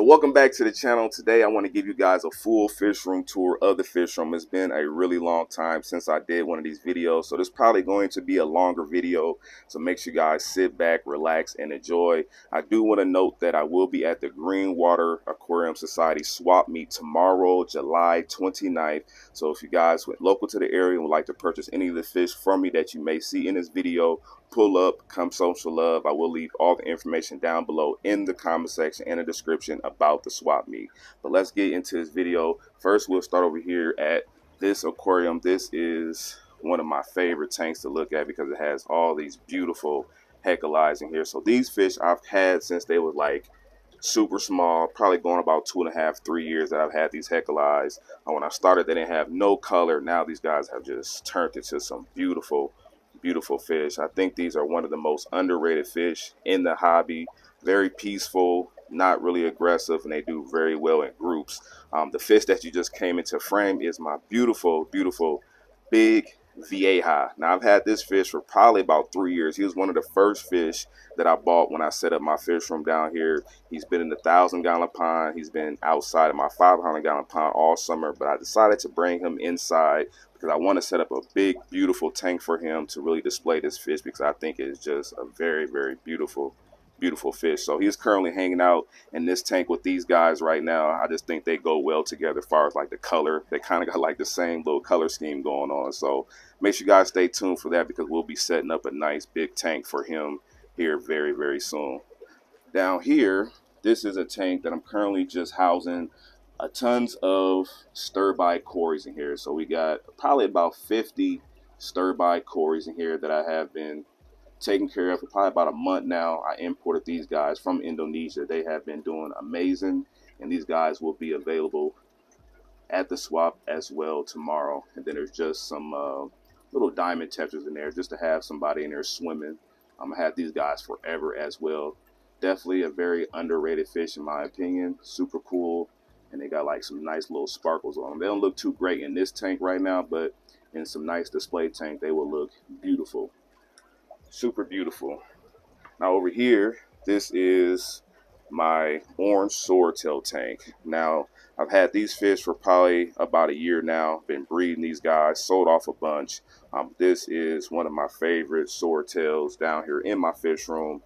welcome back to the channel. Today I want to give you guys a full fish room tour of the fish room. It's been a really long time since I did one of these videos, so this is probably going to be a longer video, so make sure you guys sit back, relax, and enjoy. I do want to note that I will be at the Greenwater Aquarium Society swap meet tomorrow, July 29th. So if you guys went local to the area and would like to purchase any of the fish from me that you may see in this video, pull up, come social love. I will leave all the information down below in the comment section and a description about the swap meet. But let's get into this video. First, we'll start over here at this aquarium. This is one of my favorite tanks to look at because it has all these beautiful heckalides in here. So these fish I've had since they were like super small, probably going about 2.5, 3 years that I've had these heckalides. When I started, they didn't have no color. Now these guys have just turned into some beautiful fish. I think these are one of the most underrated fish in the hobby. Very peaceful, not really aggressive, and they do very well in groups. The fish that you just came into frame is my beautiful big Vieja. Now I've had this fish for probably about 3 years. He was one of the first fish that I bought when I set up my fish room down here. He's been in the 1,000-gallon pond. He's been outside of my 500-gallon pond all summer, but I decided to bring him inside because I want to set up a big, beautiful tank for him to really display this fish because I think it's just a very beautiful fish. So he's currently hanging out in this tank with these guys right now. I just think they go well together as far as like the color. They kind of got like the same little color scheme going on. So make sure you guys stay tuned for that because we'll be setting up a nice big tank for him here very soon. Down here, this is a tank that I'm currently just housing tons of stir-by cories in here. So we got probably about 50 stir-by cories in here that I have been taking care of for probably about a month now. I imported these guys from Indonesia. They have been doing amazing, and these guys will be available at the swap as well tomorrow. And then there's just some little diamond tetras in there just to have somebody in there swimming. I'm gonna have these guys forever as well. Definitely a very underrated fish in my opinion. Super cool, and they got like some nice little sparkles on them. They don't look too great in this tank right now, but in some nice display tank they will look beautiful. Super beautiful. Now over here, this is my orange swordtail tank. Now I've had these fish for probably about a year now. Been breeding these guys, sold off a bunch. This is one of my favorite swordtails down here in my fish room.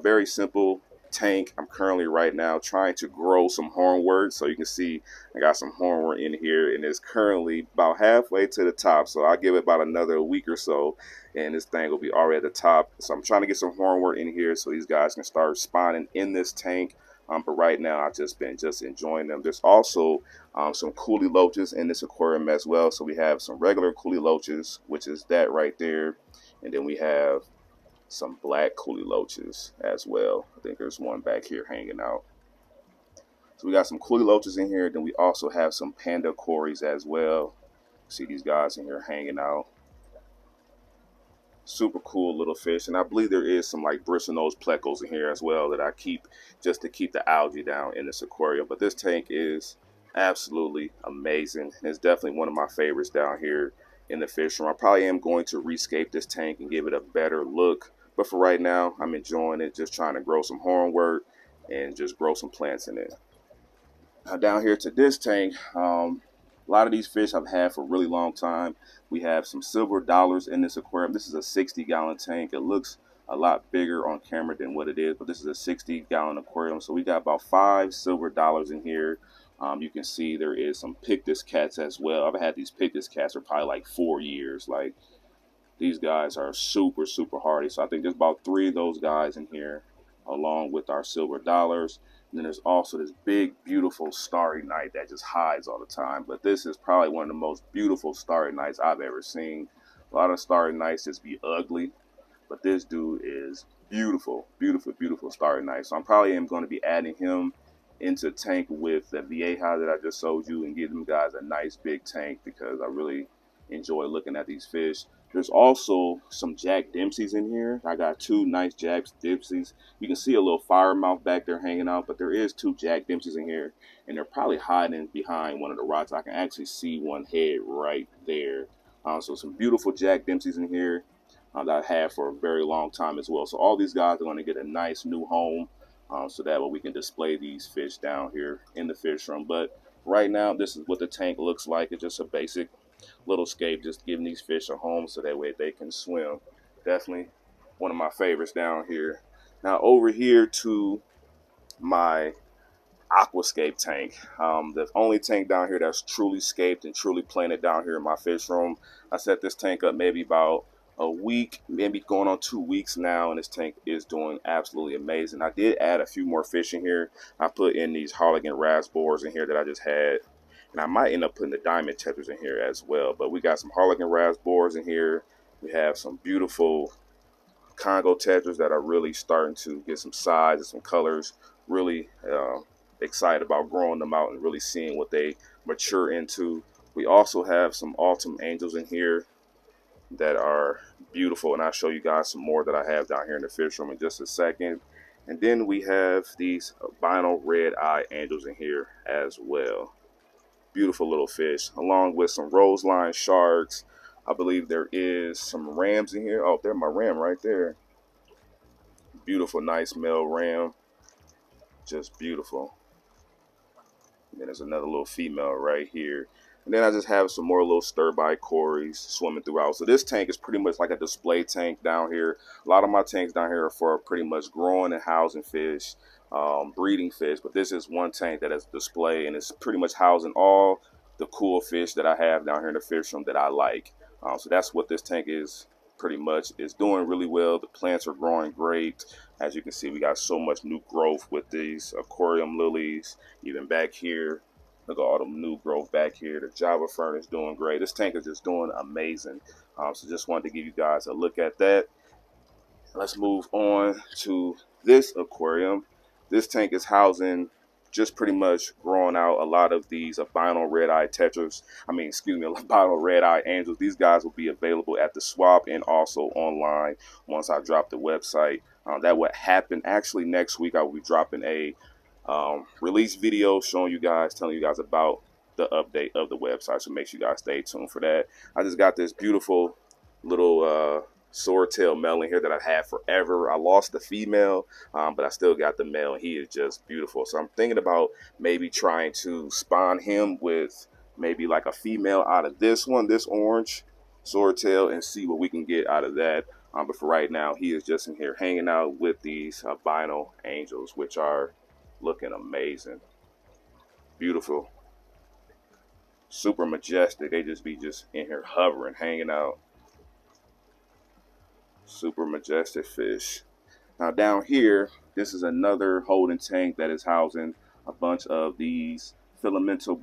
Very simple tank. I'm currently right now trying to grow some hornwort. So you can see I got some hornwort in here, and it's currently about halfway to the top. So I'll give it about another week or so, and this thing will be already at the top. So I'm trying to get some hornwort in here so these guys can start spawning in this tank. But right now I've just been enjoying them. There's also some coolie loaches in this aquarium as well. So we have some regular coolie loaches, which is that right there, and then we have some black coolie loaches as well. I think there's one back here hanging out. So we got some coolie loaches in here. Then we also have some panda cories as well. See these guys in here hanging out. Super cool little fish, and I believe there is some like bristlenose plecos in here as well that I keep just to keep the algae down in this aquarium. But this tank is absolutely amazing. It's definitely one of my favorites down here in the fish room. I probably am going to rescape this tank and give it a better look, but for right now I'm enjoying it, just trying to grow some hornwort and just grow some plants in it. Now down here to this tank, a lot of these fish I've had for a really long time. We have some silver dollars in this aquarium. This is a 60-gallon tank. It looks a lot bigger on camera than what it is, but this is a 60-gallon aquarium. So we got about 5 silver dollars in here. You can see there is some pictus cats as well. I've had these pictus cats for probably like 4 years. Like, these guys are super hardy. So I think there's about 3 of those guys in here along with our silver dollars. And then there's also this big, beautiful starry night that just hides all the time. But this is probably one of the most beautiful starry nights I've ever seen. A lot of starry nights just be ugly, but this dude is beautiful starry night. So I'm probably going to be adding him into tank with the Vieja that I just showed you and give them guys a nice big tank because I really enjoy looking at these fish. There's also some Jack Dempseys in here. I got 2 nice Jack Dempseys. You can see a little fire mouth back there hanging out, but there is 2 Jack Dempseys in here, and they're probably hiding behind one of the rocks. I can actually see one head right there. So some beautiful Jack Dempseys in here that I've had for a very long time as well. So all these guys are going to get a nice new home so that way we can display these fish down here in the fish room. But right now, this is what the tank looks like. It's just a basic little scape, just giving these fish a home so that way they can swim. Definitely one of my favorites down here. Now over here to my aquascape tank. The only tank down here that's truly scaped and truly planted down here in my fish room. I set this tank up maybe about a week, maybe going on 2 weeks now, and this tank is doing absolutely amazing. I did add a few more fish in here. I put in these Harlequin rasbors in here that I just had, and I might end up putting the diamond tetras in here as well. But we got some Harlequin rasbors in here. We have some beautiful Congo tetras that are really starting to get some size and some colors. Really excited about growing them out and really seeing what they mature into. We also have some autumn angels in here that are beautiful, and I'll show you guys some more that I have down here in the fish room in just a second. And then we have these albino red eye angels in here as well. Beautiful little fish, along with some roseline sharks. I believe there is some rams in here. Oh, there's my ram right there. Beautiful, nice male ram. Just beautiful. And then there's another little female right here. And then I just have some more little stir-by cories swimming throughout. So this tank is pretty much like a display tank down here. A lot of my tanks down here are for pretty much growing and housing fish, breeding fish. But this is one tank that is display, and it's pretty much housing all the cool fish that I have down here in the fish room that I like. So that's what this tank is pretty much. It's doing really well. The plants are growing great. As you can see, we got so much new growth with these aquarium lilies. Even back here, look at all the new growth back here. The Java fern is doing great. This tank is just doing amazing. So just wanted to give you guys a look at that. Let's move on to this aquarium. This tank is housing, just pretty much growing out a lot of these albino red-eye tetras. Albino red-eye angels. These guys will be available at the swap and also online once I drop the website. That would happen actually next week. I will be dropping a release video showing you guys, telling you guys about the update of the website. So make sure you guys stay tuned for that. I just got this beautiful little swordtail male in here that I've had forever. I lost the female, but I still got the male, and he is just beautiful. So I'm thinking about maybe trying to spawn him with maybe like a female out of this one, this orange swordtail, and see what we can get out of that. But for right now, he is just in here hanging out with these albino angels, which are looking amazing. Beautiful. Super majestic. They just be in here hovering, hanging out. Super majestic fish. Now down here, this is another holding tank that is housing a bunch of these roseline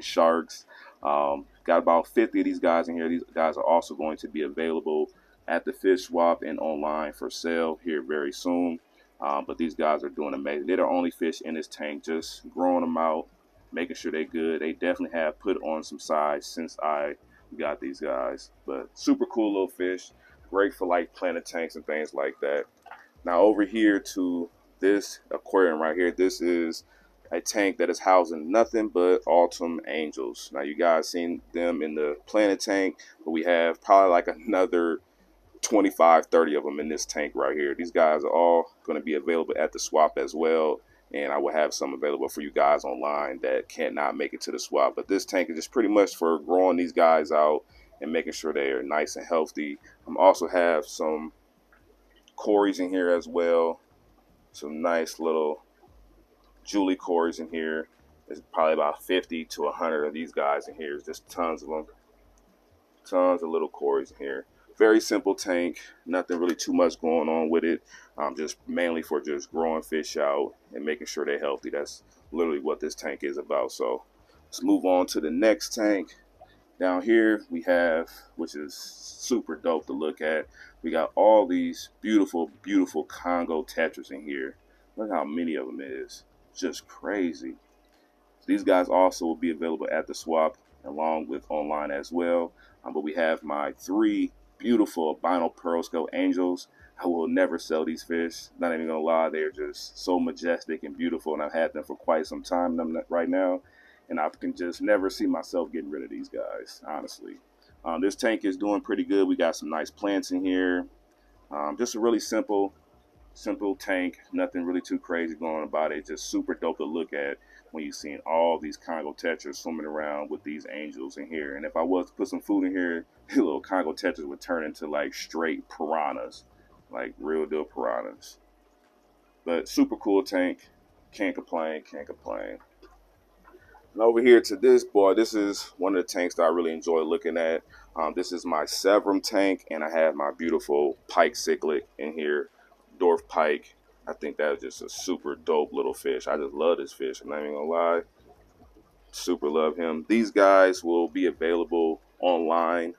sharks. Got about 50 of these guys in here. These guys are also going to be available at the fish swap and online for sale here very soon. But these guys are doing amazing. They're the only fish in this tank, just growing them out, making sure they're good. They definitely have put on some size since I got these guys. But super cool little fish, great for like planted tanks and things like that. Now over here to this aquarium right here, this is a tank that is housing nothing but autumn angels. Now you guys seen them in the planted tank, but we have probably like another 25, 30 of them in this tank right here. These guys are all going to be available at the swap as well, and I will have some available for you guys online that cannot make it to the swap. But this tank is just pretty much for growing these guys out and making sure they are nice and healthy. I also have some cories in here as well, some nice little Julie cories in here. There's probably about 50 to 100 of these guys in here. There's just tons of them, tons of little cories in here. Very simple tank, nothing really too much going on with it. Just mainly for just growing fish out and making sure they're healthy. That's literally what this tank is about. So let's move on to the next tank. Down here we have, which is super dope to look at, we got all these beautiful, beautiful Congo tetras in here. Look how many of them is. Just crazy. These guys also will be available at the swap along with online as well. But we have my 3 beautiful albino pearl skull angels. I will never sell these fish. Not even gonna lie, they're just so majestic and beautiful, and I've had them for quite some time right now, and I can just never see myself getting rid of these guys, honestly. This tank is doing pretty good. We got some nice plants in here. Just a really simple simple tank, nothing really too crazy going about it. Just super dope to look at when you're seeing all these Congo tetras swimming around with these angels in here. And if I was to put some food in here, the little Congo tetras would turn into like straight piranhas, like real deal piranhas. But super cool tank. Can't complain, can't complain. And over here to this boy, this is one of the tanks that I really enjoy looking at. This is my Severum tank, and I have my beautiful pike cichlid in here, dwarf pike. I think that is just a super dope little fish. I just love this fish. I'm not even gonna lie. Super love him. These guys will be available online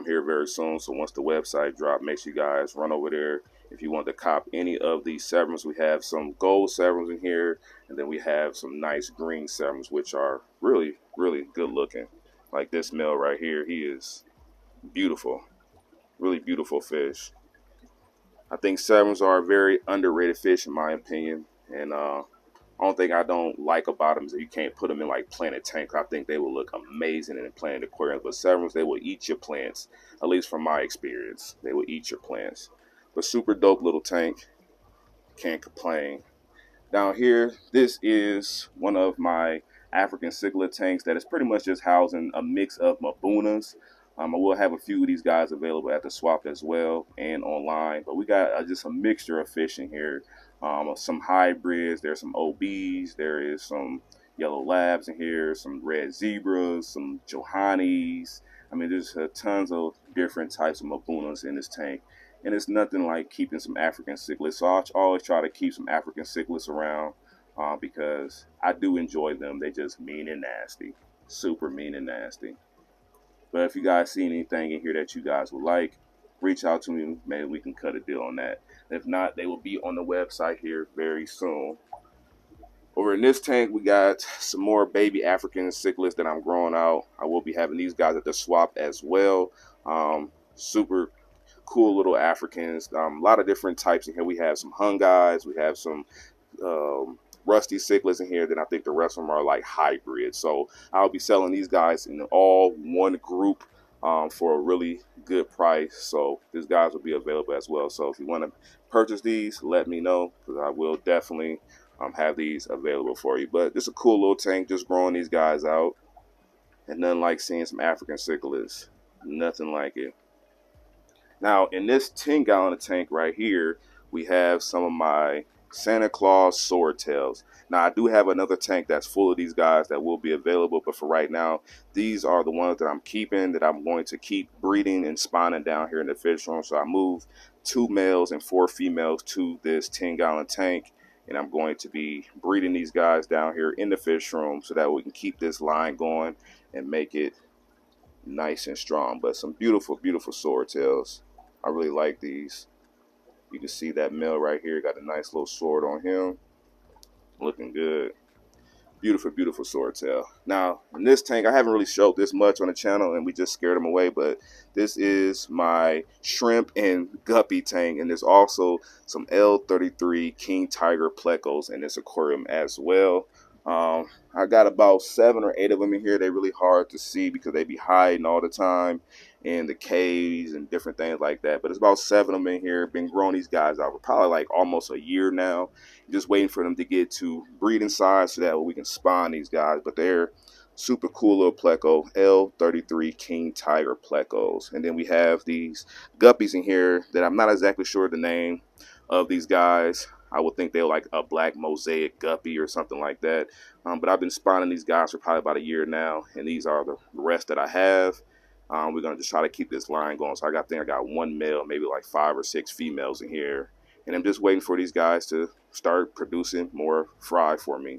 here very soon. So once the website drop, make sure you guys run over there. If you want to cop any of these Severums, we have some gold Severums in here, and then we have some nice green Severums, which are really, really good looking. Like this male right here, he is beautiful, really beautiful fish. I think Severums are a very underrated fish in my opinion, and only thing I don't like about them is that you can't put them in like planted tanks. I think they will look amazing in planted aquariums, but Severums, they will eat your plants. At least from my experience, they will eat your plants. But super dope little tank. Can't complain. Down here, this is one of my African cichlid tanks that is pretty much just housing a mix of Mabunas. I will have a few of these guys available at the swap as well and online. But we got just a mixture of fish in here. Some hybrids, there's some OBs, there is some yellow labs in here, some red zebras, some Johannes. I mean, there's tons of different types of Mabunas in this tank. And it's nothing like keeping some African cichlids. So I always try to keep some African cichlids around because I do enjoy them. They just mean and nasty, super mean and nasty. But if you guys see anything in here that you guys would like, reach out to me. Maybe we can cut a deal on that. If not, they will be on the website here very soon. Over in this tank, we got some more baby African cichlids that I'm growing out. I will be having these guys at the swap as well. Super cool little Africans. A lot of different types in here. We have some hung guys. We have some rusty cichlids in here. Then I think the rest of them are like hybrids. So I'll be selling these guys in all one group for a really good price. So these guys will be available as well. So if you want to purchase these, let me know because I will definitely have these available for you. But it's a cool little tank, just growing these guys out. And nothing like seeing some African cichlids. Nothing like it. Now, in this 10-gallon tank right here, we have some of my Santa Claus swordtails. Now, I do have another tank that's full of these guys that will be available, but for right now, these are the ones that I'm keeping, that I'm going to keep breeding and spawning down here in the fish room. So I moved 2 males and 4 females to this 10-gallon tank, and I'm going to be breeding these guys down here in the fish room so that we can keep this line going and make it nice and strong. But some beautiful, beautiful swordtails. I really like these. You can see that male right here got a nice little sword on him. Looking good. Beautiful, beautiful swordtail. Now, in this tank, I haven't really showed this much on the channel, and we just scared them away, but this is my shrimp and guppy tank, and there's also some L33 king tiger plecos in this aquarium as well. I got about 7 or 8 of them in here. They're really hard to see because they be hiding all the time in the caves and different things like that. But it's about 7 of them in here. Been growing these guys out for probably like almost a year now. Just waiting for them to get to breeding size so that we can spawn these guys. But they're super cool little pleco, L33 king tiger plecos. And then we have these guppies in here that I'm not exactly sure the name of these guys. I would think they're like a black mosaic guppy or something like that. But I've been spawning these guys for probably about a year now, and these are the rest that I have. We're gonna just try to keep this line going. So I think I got 1 male, maybe like 5 or 6 females in here, and I'm just waiting for these guys to start producing more fry for me.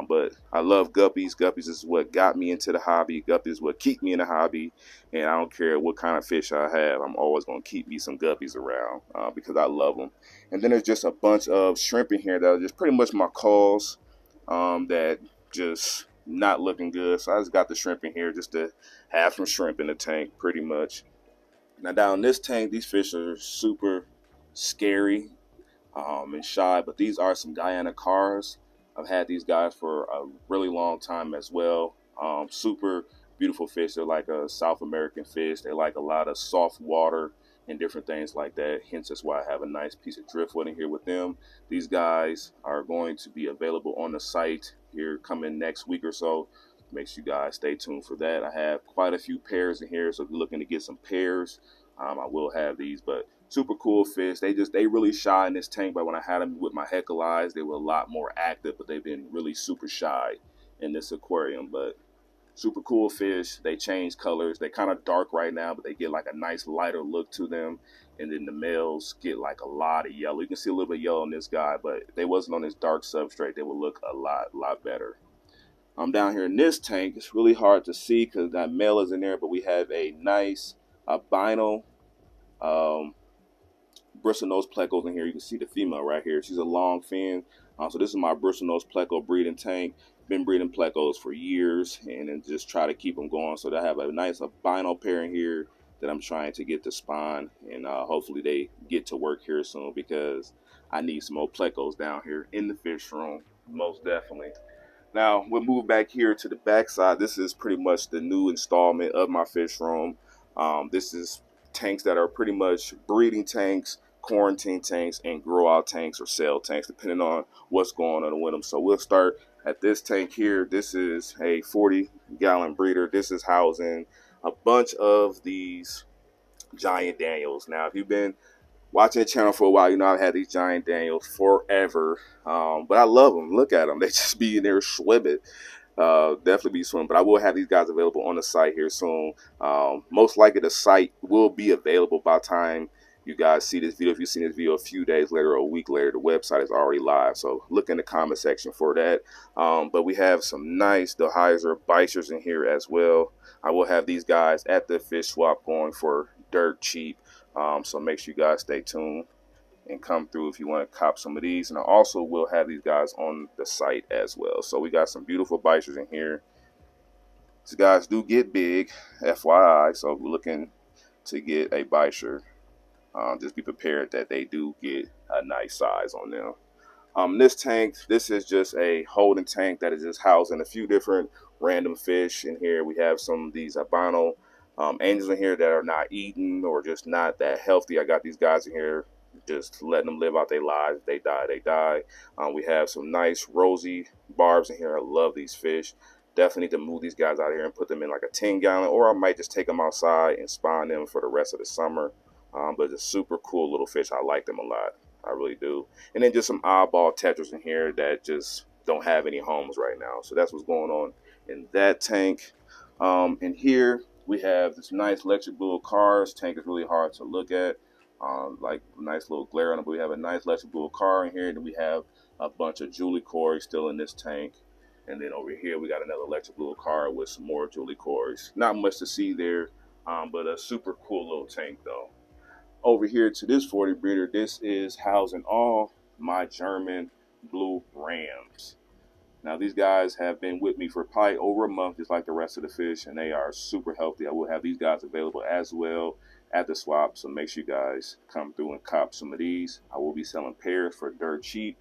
But I love guppies. Guppies is what got me into the hobby. Guppies is what keep me in the hobby. And I don't care what kind of fish I have, I'm always going to keep me some guppies around because I love them. And then there's just a bunch of shrimp in here that are just pretty much my calls that just not looking good. So I just got the shrimp in here just to have some shrimp in the tank pretty much. Now down this tank, these fish are super scary and shy, but these are some Guyana cars. I've had these guys for a really long time as well. Super beautiful fish. They're like a South American fish. They like a lot of soft water and different things like that. Hence, that's why I have a nice piece of driftwood in here with them. These guys are going to be available on the site here coming next week or so. Make sure you guys stay tuned for that. I have quite a few pairs in here, so if you're looking to get some pairs, I will have these. But super cool fish. They really shy in this tank, but when I had them with my heckle eyes, they were a lot more active, but they've been really super shy in this aquarium. But super cool fish. They change colors. They're kind of dark right now, but they get like a nice lighter look to them. And then the males get like a lot of yellow. You can see a little bit of yellow on this guy, but if they wasn't on this dark substrate, they would look a lot better. Down here in this tank, it's really hard to see because that male is in there, but we have a nice albino bristlenose plecos in here. You can see the female right here. She's a long fin. So this is my bristlenose pleco breeding tank. Been breeding plecos for years, and then just try to keep them going. So I have a nice albino pair in here that I'm trying to get to spawn, and hopefully they get to work here soon because I need some more plecos down here in the fish room, most definitely. Now we'll move back here to the back side. This is pretty much the new installment of my fish room. This is tanks that are pretty much breeding tanks, quarantine tanks, and grow out tanks or sale tanks, depending on what's going on with them. So we'll start at this tank here. This is a 40-gallon breeder. This is housing a bunch of these giant Daniels. Now, if you've been watching the channel for a while, you know I've had these giant Daniels forever, but I love them. Look at them. They just be in there swimming. Definitely be swimming, but I will have these guys available on the site here soon. Most likely the site will be available by the time you guys see this video. If you've seen this video a few days later or a week later, the website is already live, so look in the comment section for that. But we have some nice Deheiser Bysters in here as well. I will have these guys at the fish swap going for dirt cheap. So make sure you guys stay tuned and come through if you want to cop some of these. And I also will have these guys on the site as well. So we got some beautiful Bysters in here. These guys do get big, FYI. So if we're looking to get a Byster, just be prepared that they do get a nice size on them. This tank, this is just a holding tank that is just housing a few different random fish in here. We have some of these albino angels in here that are not eating or just not that healthy. I got these guys in here just letting them live out their lives. If they die, they die. We have some nice rosy barbs in here. I love these fish. Definitely need to move these guys out here and put them in like a 10-gallon, or I might just take them outside and spawn them for the rest of the summer. But it's super cool little fish. I like them a lot. I really do. And then just some oddball tetras in here that just don't have any homes right now. So that's what's going on in that tank. In here we have this nice electric blue car. This tank is really hard to look at. Like nice little glare on it, but we have a nice electric blue car in here. And then we have a bunch of Julie Cories still in this tank. And then over here we got another electric blue car with some more Julie Cories. Not much to see there, but a super cool little tank though. Over here to this 40 breeder, this is housing all my German blue rams. Now these guys have been with me for probably over a month, just like the rest of the fish, and they are super healthy. I will have these guys available as well at the swap, so make sure you guys come through and cop some of these. I will be selling pairs for dirt cheap,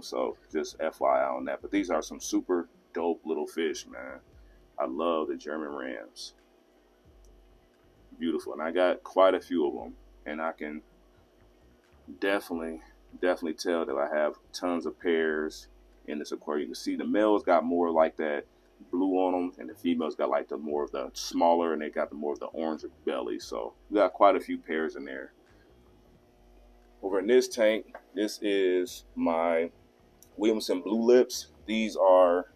so just FYI on that. But these are some super dope little fish, man. I love the German rams. Beautiful, and I got quite a few of them. And I can definitely tell that I have tons of pairs in this aquarium. You can see the males got more like that blue on them, and the females got like the more of the smaller, and they got the more of the orange belly. So we got quite a few pairs in there. Over in this tank, this is my Williamson Blue Lips. These are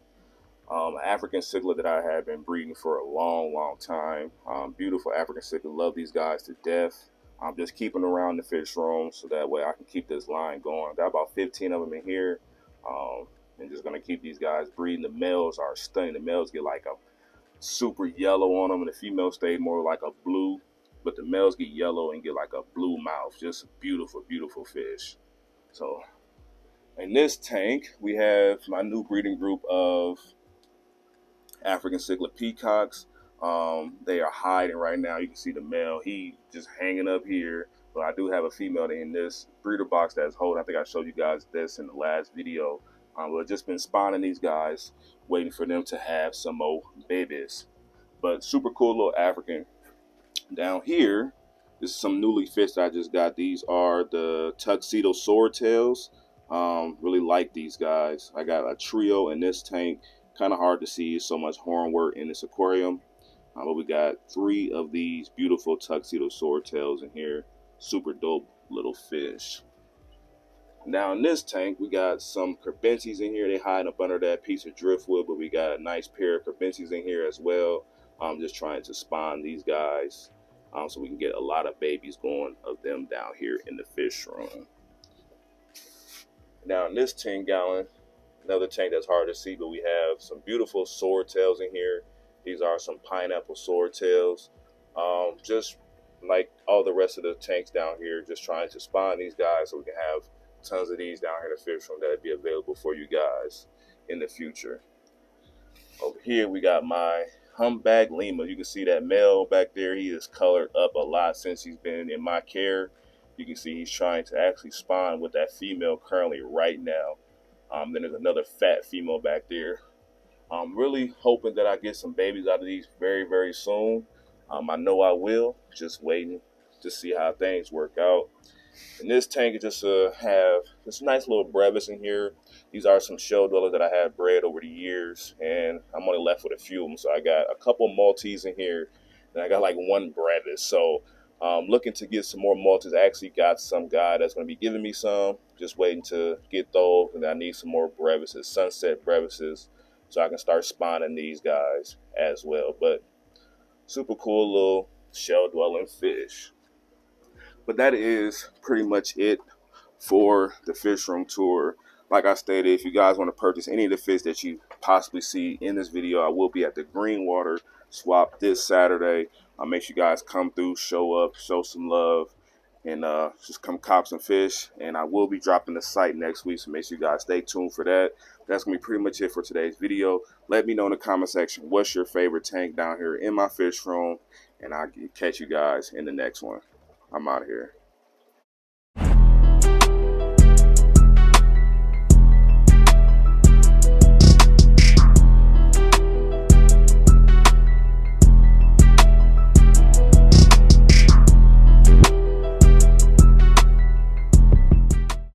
African cichlid that I have been breeding for a long time. Beautiful African cichlid. Love these guys to death. I'm just keeping around the fish room so that way I can keep this line going. Got about 15 of them in here. And just going to keep these guys breeding. The males are stunning. The males get like a super yellow on them, and the females stay more like a blue. But the males get yellow and get like a blue mouth. Just beautiful, beautiful fish. So in this tank, we have my new breeding group of African cichlid peacocks. They are hiding right now. You can see the male, he just hanging up here, but I do have a female in this breeder box that's holding. I think I showed you guys this in the last video. We've just been spawning these guys, waiting for them to have some more babies. But super cool little African. Down here, This is some newly fished I just got. These are the tuxedo swordtails. Really like these guys. I got a trio in this tank. Kind of hard to see, so much hornwort in this aquarium. But we got 3 of these beautiful tuxedo swordtails in here. Super dope little fish. Now in this tank, we got some carbencies in here. They hide up under that piece of driftwood, but we got a nice pair of carbencies in here as well. I'm just trying to spawn these guys so we can get a lot of babies going of them down here in the fish room. Now in this 10-gallon, another tank that's hard to see, but we have some beautiful swordtails in here. These are some pineapple swordtails. Just like all the rest of the tanks down here, just trying to spawn these guys so we can have tons of these down here in the fish room that'll be available for you guys in the future. Over here we got my humpback lemur. You can see that male back there. He is colored up a lot since he's been in my care. You can see he's trying to actually spawn with that female currently right now. Then there's another fat female back there. I'm really hoping that I get some babies out of these very, very soon. I know I will. Just waiting to see how things work out. In this tank, it just have this nice little brevis in here. These are some shell dwellers that I have bred over the years, and I'm only left with a few of them. So I got a couple Maltese in here, and I got like 1 brevis. So looking to get some more Maltese. I actually got some guy that's going to be giving me some. Just waiting to get those, and I need some more brevises, sunset brevises, so I can start spawning these guys as well. But super cool little shell dwelling fish. But that is pretty much it for the fish room tour. Like I stated, if you guys want to purchase any of the fish that you possibly see in this video, I will be at the Greenwater swap this Saturday. I'll make sure you guys come through, show up, show some love, and just come cop some fish. And I will be dropping the site next week, so make sure you guys stay tuned for that. That's going to be pretty much it for today's video. Let me know in the comment section what's your favorite tank down here in my fish room, and I'll catch you guys in the next one. I'm out of here.